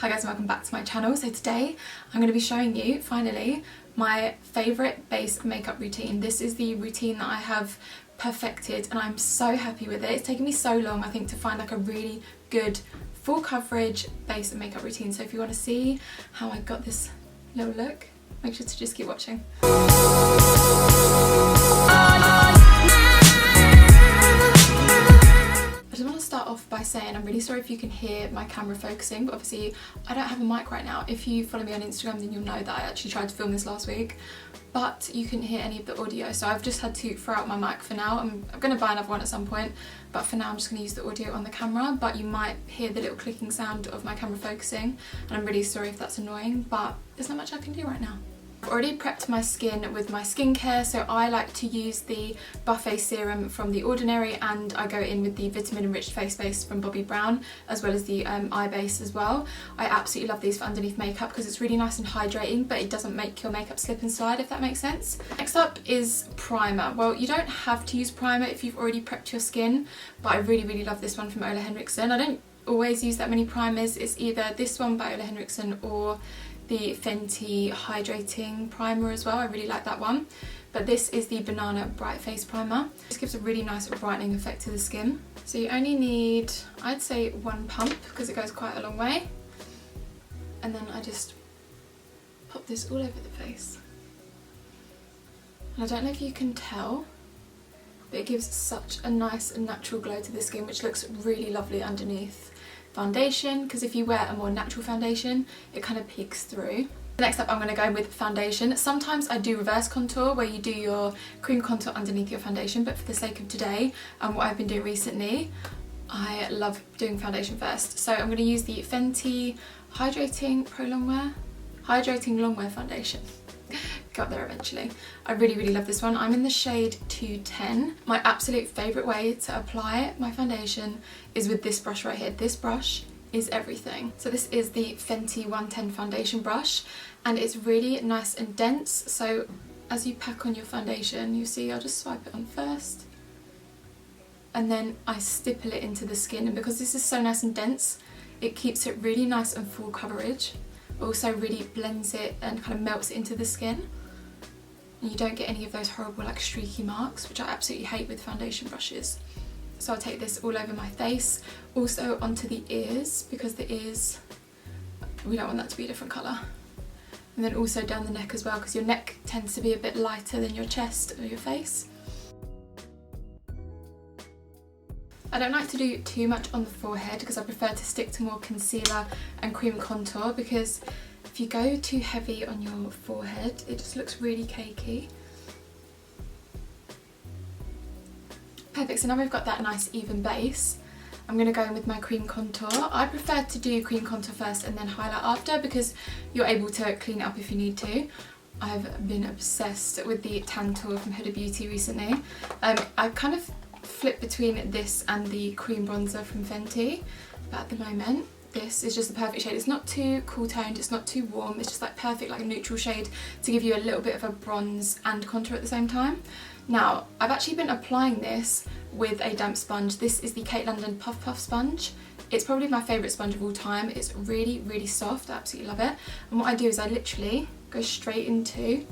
Hi guys and welcome back to my channel. So today I'm going to be showing you finally my favourite base makeup routine. This is the routine that I have perfected and I'm so happy with it. It's taken me so long I think to find like a really good full coverage base makeup routine. So if you want to see how I got this little look, make sure to just keep watching. I just want to start off by saying I'm really sorry if you can hear my camera focusing, but obviously I don't have a mic right now. If you follow me on Instagram then you'll know that I actually tried to film this last week, but you couldn't hear any of the audio, so I've just had to throw out my mic for now. I'm going to buy another one at some point, but for now I'm just going to use the audio on the camera, but you might hear the little clicking sound of my camera focusing, and I'm really sorry if that's annoying, but there's not much I can do right now. I've already prepped my skin with my skincare, so I like to use the Buffet Serum from The Ordinary, and I go in with the Vitamin Enriched Face Base from Bobbi Brown, as well as the eye base as well. I absolutely love these for underneath makeup because it's really nice and hydrating, but it doesn't make your makeup slip and slide, if that makes sense. Next up is primer. Well, you don't have to use primer if you've already prepped your skin, but I really love this one from Ole Henrikson. I don't always use that many primers. It's either this one by Ole Henrikson or the Fenty Hydrating primer as well. I really like that one. But this is the Banana Bright Face Primer. This gives a really nice brightening effect to the skin. So you only need, I'd say, one pump because it goes quite a long way. And then I just pop this all over the face. And I don't know if you can tell, but it gives such a nice and natural glow to the skin, which looks really lovely underneath foundation, because if you wear a more natural foundation it kind of peeks through. Next up I'm going to go with foundation. Sometimes I do reverse contour where you do your cream contour underneath your foundation, but for the sake of today and what I've been doing recently, I love doing foundation first. So I'm going to use the Fenty Hydrating Longwear foundation. Got there eventually. I really love this one. I'm in the shade 210. My absolute favourite way to apply my foundation is with this brush right here. This brush is everything. So this is the Fenty 110 foundation brush and it's really nice and dense. So as you pack on your foundation, you see I'll just swipe it on first and then I stipple it into the skin, and because this is so nice and dense it keeps it really nice and full coverage. Also really blends it and kind of melts it into the skin, and you don't get any of those horrible like streaky marks, which I absolutely hate with foundation brushes. So I'll take this all over my face, also onto the ears, because the ears, we don't want that to be a different colour, and then also down the neck as well, because your neck tends to be a bit lighter than your chest or your face. I don't like to do too much on the forehead because I prefer to stick to more concealer and cream contour, because if you go too heavy on your forehead it just looks really cakey. Perfect, so now we've got that nice even base. I'm going to go in with my cream contour. I prefer to do cream contour first and then highlight after because you're able to clean it up if you need to. I've been obsessed with the Tantour from Huda Beauty recently. I kind of flip between this and the cream bronzer from Fenty, but at the moment this is just the perfect shade. It's not too cool toned, it's not too warm, it's just like perfect, like a neutral shade to give you a little bit of a bronze and contour at the same time. Now I've actually been applying this with a damp sponge. This is the Kate London Puff Puff sponge. It's probably my favourite sponge of all time. It's really soft, I absolutely love it. And what I do is I literally go straight into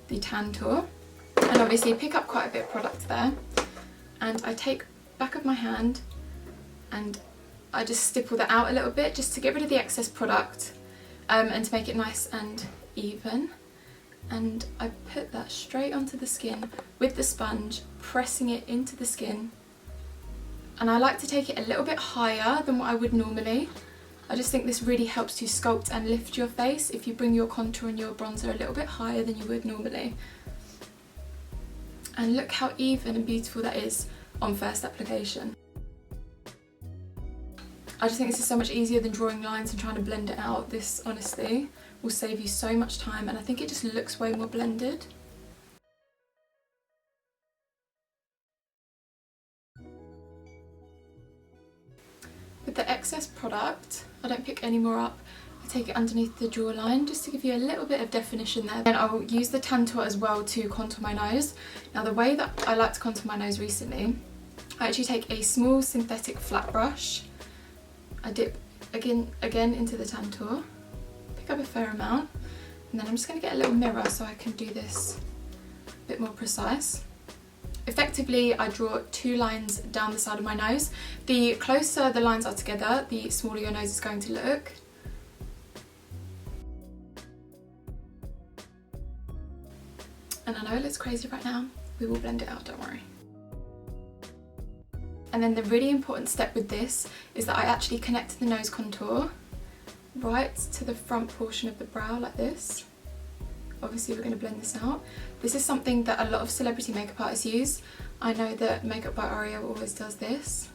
the Tantour and obviously pick up quite a bit of product there. And I take back of my hand and I just stipple that out a little bit just to get rid of the excess product and to make it nice and even. And I put that straight onto the skin with the sponge, pressing it into the skin. And I like to take it a little bit higher than what I would normally. I just think this really helps to sculpt and lift your face if you bring your contour and your bronzer a little bit higher than you would normally. And look how even and beautiful that is on first application. I just think this is so much easier than drawing lines and trying to blend it out. This honestly will save you so much time, and I think it just looks way more blended. With the excess product, I don't pick any more up. I take it underneath the jawline just to give you a little bit of definition there. Then I will use the Tantour as well to contour my nose. Now the way that I like to contour my nose recently, I actually take a small synthetic flat brush, I dip again into the Tantour, pick up a fair amount, and then I'm just going to get a little mirror so I can do this a bit more precise. Effectively, I draw 2 lines down the side of my nose. The closer the lines are together, the smaller your nose is going to look. And I know it looks crazy right now, we will blend it out, don't worry. And then the really important step with this is that I actually connect the nose contour right to the front portion of the brow like this. Obviously we're going to blend this out. This is something that a lot of celebrity makeup artists use. I know that Makeup by Oreo always does this.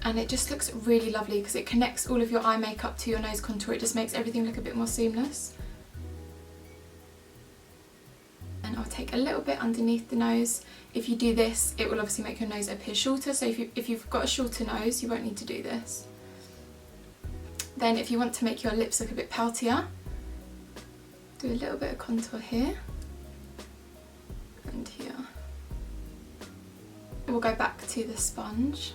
And it just looks really lovely because it connects all of your eye makeup to your nose contour. It just makes everything look a bit more seamless. And I'll take a little bit underneath the nose. If you do this, it will obviously make your nose appear shorter. So if you've got a shorter nose, you won't need to do this. Then if you want to make your lips look a bit poutier, do a little bit of contour here and here. We'll go back to the sponge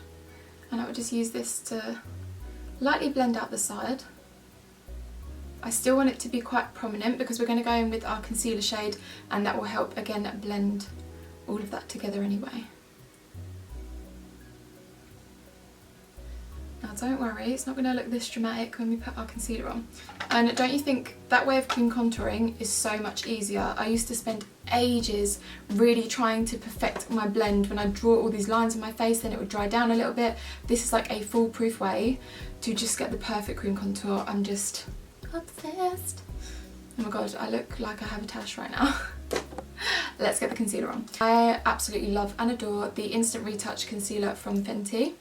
and I will just use this to lightly blend out the side. I still want it to be quite prominent because we're going to go in with our concealer shade, and that will help again blend all of that together anyway. Now don't worry, it's not going to look this dramatic when we put our concealer on. And don't you think that way of cream contouring is so much easier? I used to spend ages really trying to perfect my blend. When I draw all these lines on my face, then it would dry down a little bit. This is like a foolproof way to just get the perfect cream contour. I'm just obsessed. Oh my god, I look like I have a tash right now. Let's get the concealer on. I absolutely love and adore the Instant Retouch concealer from Fenty.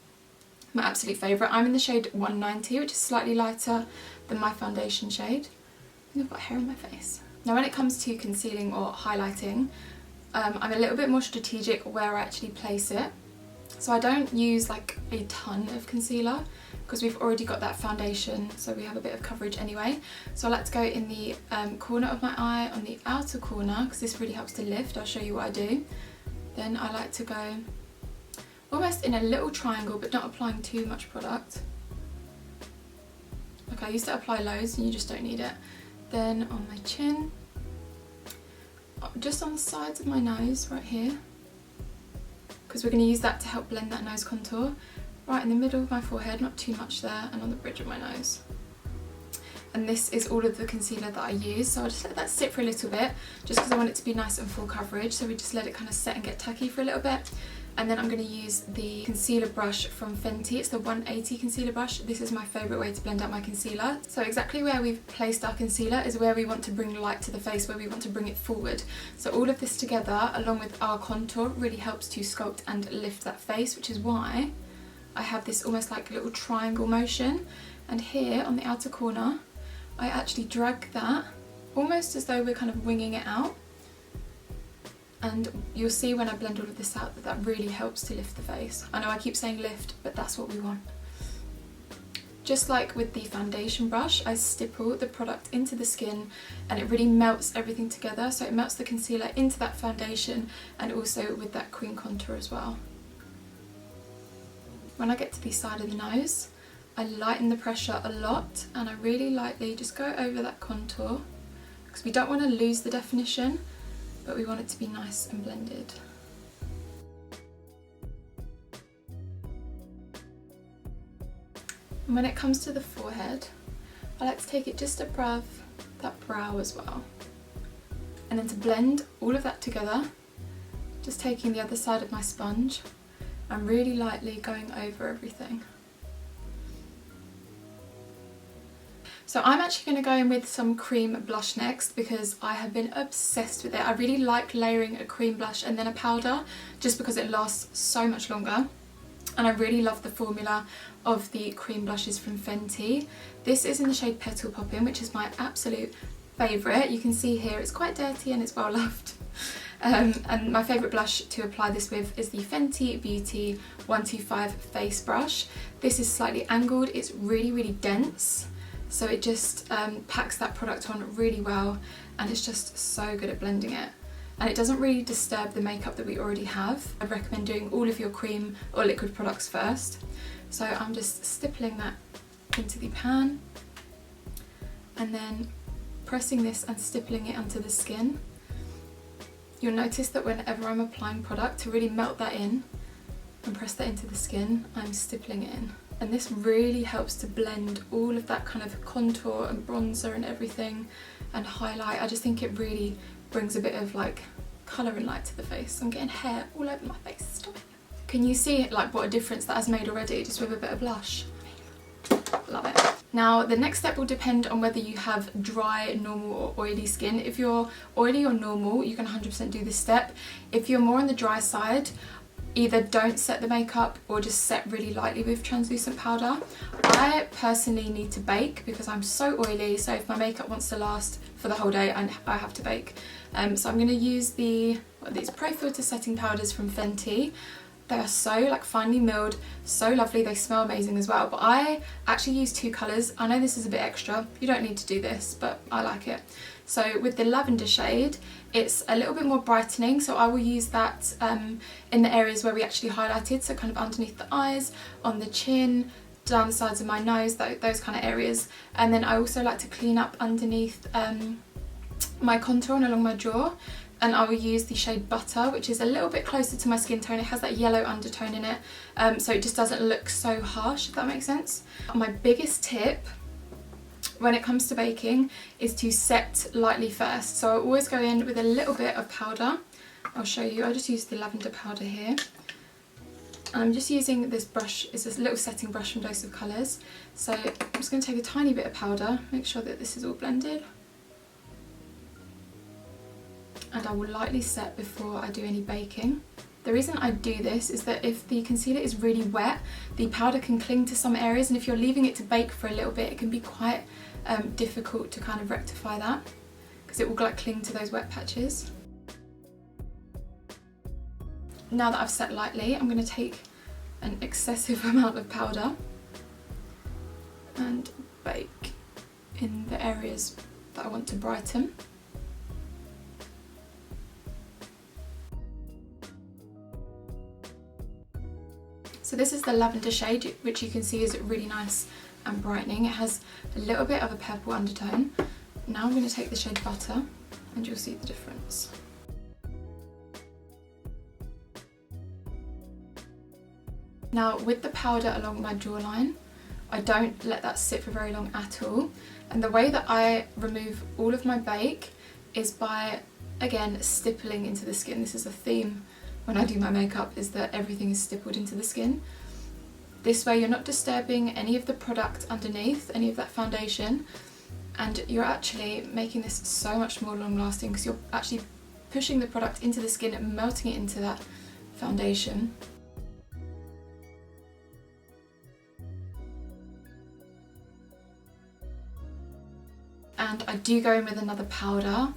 My absolute favourite. I'm in the shade 190, which is slightly lighter than my foundation shade. I think I've got hair on my face. Now when it comes to concealing or highlighting, I'm a little bit more strategic where I actually place it. So I don't use like a ton of concealer because we've already got that foundation, so we have a bit of coverage anyway. So I like to go in the corner of my eye, on the outer corner, because this really helps to lift. I'll show you what I do. Then I like to go almost in a little triangle, but not applying too much product. Like I used to apply loads and you just don't need it. Then on my chin, just on the sides of my nose right here, because we're going to use that to help blend that nose contour. Right in the middle of my forehead, not too much there, and on the bridge of my nose. And this is all of the concealer that I use, so I'll just let that sit for a little bit, just because I want it to be nice and full coverage, so we just let it kind of set and get tacky for a little bit. And then I'm going to use the concealer brush from Fenty. It's the 180 concealer brush. This is my favourite way to blend out my concealer. So exactly where we've placed our concealer is where we want to bring light to the face, where we want to bring it forward. So all of this together, along with our contour, really helps to sculpt and lift that face, which is why I have this almost like a little triangle motion. And here on the outer corner, I actually drag that almost as though we're kind of winging it out. And you'll see when I blend all of this out that that really helps to lift the face. I know I keep saying lift, but that's what we want. Just like with the foundation brush, I stipple the product into the skin and it really melts everything together. So it melts the concealer into that foundation and also with that cream contour as well. When I get to the side of the nose, I lighten the pressure a lot and I really lightly just go over that contour because we don't want to lose the definition, but we want it to be nice and blended. And when it comes to the forehead, I like to take it just above that brow as well. And then to blend all of that together, just taking the other side of my sponge and really lightly going over everything. So I'm actually going to go in with some cream blush next because I have been obsessed with it. I really like layering a cream blush and then a powder just because it lasts so much longer. And I really love the formula of the cream blushes from Fenty. This is in the shade Petal Poppin, which is my absolute favourite. You can see here it's quite dirty and it's well loved. And my favourite blush to apply this with is the Fenty Beauty 125 face brush. This is slightly angled, it's really, really dense. So it just packs that product on really well and it's just so good at blending it. And it doesn't really disturb the makeup that we already have. I'd recommend doing all of your cream or liquid products first. So I'm just stippling that into the pan, and then pressing this and stippling it onto the skin. You'll notice that whenever I'm applying product, to really melt that in and press that into the skin, I'm stippling it in. And this really helps to blend all of that kind of contour and bronzer and everything and highlight. I just think it really brings a bit of like colour and light to the face. I'm getting hair all over my face, stop it. Can you see like what a difference that has made already, just with a bit of blush? Love it. Now the next step will depend on whether you have dry, normal or oily skin. If you're oily or normal, you can 100% do this step. If you're more on the dry side, either don't set the makeup or just set really lightly with translucent powder. I personally need to bake because I'm so oily, so if my makeup wants to last for the whole day, I have to bake. So I'm going to use these Profiltr setting powders from Fenty. They are so like finely milled, so lovely, they smell amazing as well. But I actually use 2 colours. I know this is a bit extra, you don't need to do this, but I like it. So with the Lavender shade, it's a little bit more brightening, so I will use that in the areas where we actually highlighted, so kind of underneath the eyes, on the chin, down the sides of my nose, those kind of areas. And then I also like to clean up underneath my contour and along my jaw. And I will use the shade Butter, which is a little bit closer to my skin tone. It has that yellow undertone in it, so it just doesn't look so harsh, if that makes sense. My biggest tip when it comes to baking is to set lightly first. So I always go in with a little bit of powder. I'll show you. I just use the Lavender powder here. And I'm just using this brush. It's this little setting brush from Dose of Colours. So I'm just going to take a tiny bit of powder, make sure that this is all blended. And I will lightly set before I do any baking. The reason I do this is that if the concealer is really wet, the powder can cling to some areas, and if you're leaving it to bake for a little bit, it can be quite difficult to kind of rectify that, because it will like cling to those wet patches. Now that I've set lightly, I'm going to take an excessive amount of powder and bake in the areas that I want to brighten. So this is the Lavender shade, which you can see is really nice and brightening. It has a little bit of a purple undertone. Now I'm going to take the shade Butter and you'll see the difference. Now with the powder along my jawline, I don't let that sit for very long at all. And the way that I remove all of my bake is by, again, stippling into the skin. This is a theme when I do my makeup, is that everything is stippled into the skin. This way you're not disturbing any of the product underneath, any of that foundation, and you're actually making this so much more long lasting because you're actually pushing the product into the skin and melting it into that foundation. And I do go in with another powder.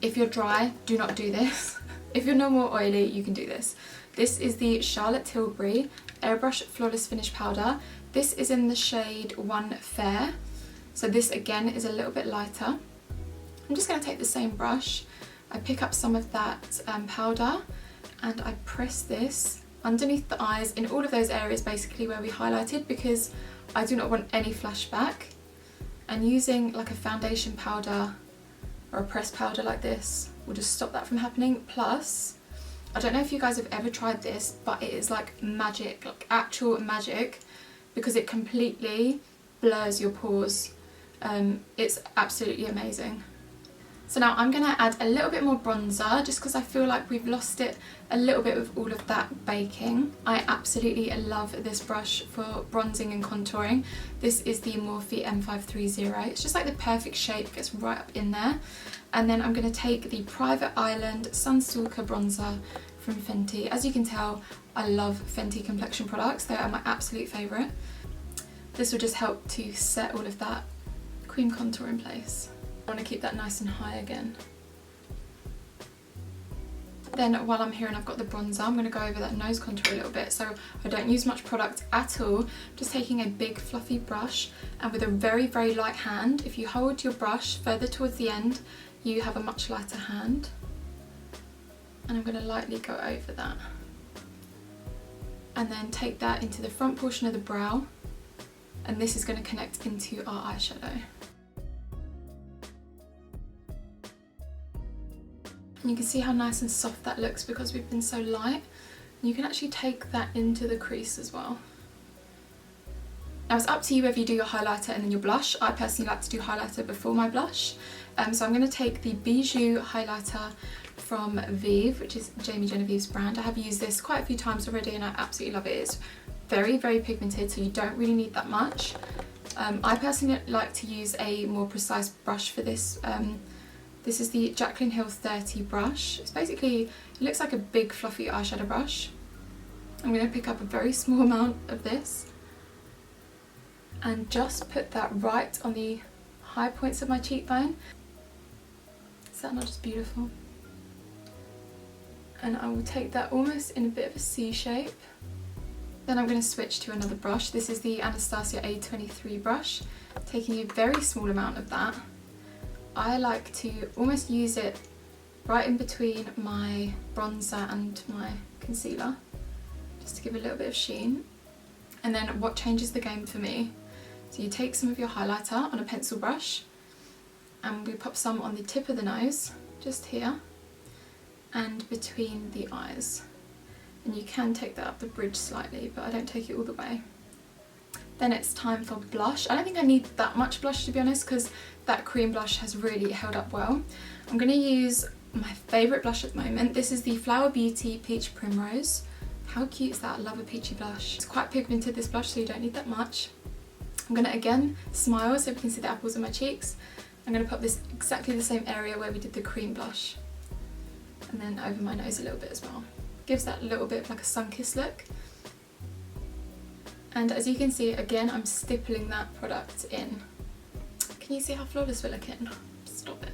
If you're dry, do not do this. If you're normal or oily, you can do this. This is the Charlotte Tilbury Airbrush Flawless Finish Powder. This is in the shade 1 Fair. So this again is a little bit lighter. I'm just going to take the same brush. I pick up some of that powder and I press this underneath the eyes in all of those areas basically where we highlighted, because I do not want any flashback. And using like a foundation powder or a pressed powder like this will just stop that from happening. Plus, I don't know if you guys have ever tried this, but it is like magic, like actual magic, because it completely blurs your pores. It's absolutely amazing. So now I'm going to add a little bit more bronzer, just because I feel like we've lost it a little bit with all of that baking. I absolutely love this brush for bronzing and contouring. This is the Morphe M530. It's just like the perfect shape, gets right up in there. And then I'm going to take the Private Island Stalkr bronzer from Fenty. As you can tell, I love Fenty complexion products. They are my absolute favourite. This will just help to set all of that cream contour in place. I want to keep that nice and high again. Then while I'm here and I've got the bronzer, I'm going to go over that nose contour a little bit. So I don't use much product at all, just taking a big fluffy brush, and with a very, very light hand. If you hold your brush further towards the end, you have a much lighter hand. And I'm going to lightly go over that. And then take that into the front portion of the brow and this is going to connect into our eyeshadow. And you can see how nice and soft that looks because we've been so light. And you can actually take that into the crease as well. Now it's up to you whether you do your highlighter and then your blush. I personally like to do highlighter before my blush. So I'm going to take the Bijou highlighter from Vive, which is Jamie Genevieve's brand. I have used this quite a few times already and I absolutely love it. It's very, very pigmented, so you don't really need that much. I personally like to use a more precise brush for this. This is the Jaclyn Hill 30 brush. It's basically, it looks like a big fluffy eyeshadow brush. I'm going to pick up a very small amount of this and just put that right on the high points of my cheekbone. Is that not just beautiful? And I will take that almost in a bit of a C shape. Then I'm going to switch to another brush. This is the Anastasia A23 brush, taking a very small amount of that. I like to almost use it right in between my bronzer and my concealer, just to give a little bit of sheen. And then what changes the game for me, so you take some of your highlighter on a pencil brush and we pop some on the tip of the nose, just here, and between the eyes. And you can take that up the bridge slightly, but I don't take it all the way. Then it's time for blush. I don't think I need that much blush, to be honest, because that cream blush has really held up well. I'm going to use my favourite blush at the moment. This is the Flower Beauty Peach Primrose. How cute is that? I love a peachy blush. It's quite pigmented, this blush, so you don't need that much. I'm going to again smile so we can see the apples on my cheeks. I'm going to put this exactly the same area where we did the cream blush. And then over my nose a little bit as well. Gives that little bit of like a sun-kissed look. And as you can see, again, I'm stippling that product in. Can you see how flawless we're looking? Stop it.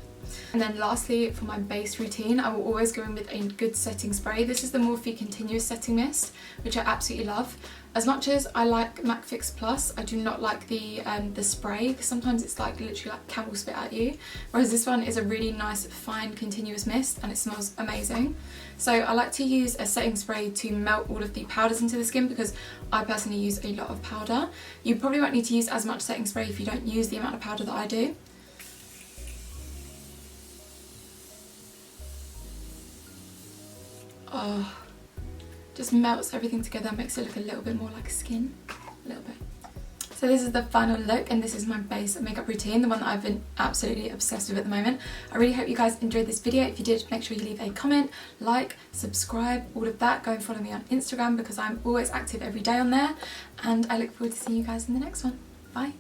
And then lastly, for my base routine, I will always go in with a good setting spray. This is the Morphe Continuous Setting Mist, which I absolutely love. As much as I like MAC Fix Plus, I do not like the spray, because sometimes it's like literally like camel spit at you. Whereas this one is a really nice, fine, continuous mist and it smells amazing. So I like to use a setting spray to melt all of the powders into the skin, because I personally use a lot of powder. You probably won't need to use as much setting spray if you don't use the amount of powder that I do. Oh, just melts everything together, makes it look a little bit more like skin, a little bit. So this is the final look, and this is my base makeup routine, the one that I've been absolutely obsessed with at the moment. I really hope you guys enjoyed this video. If you did, make sure you leave a comment, like, subscribe, all of that. Go and follow me on Instagram because I'm always active every day on there, and I look forward to seeing you guys in the next one. Bye.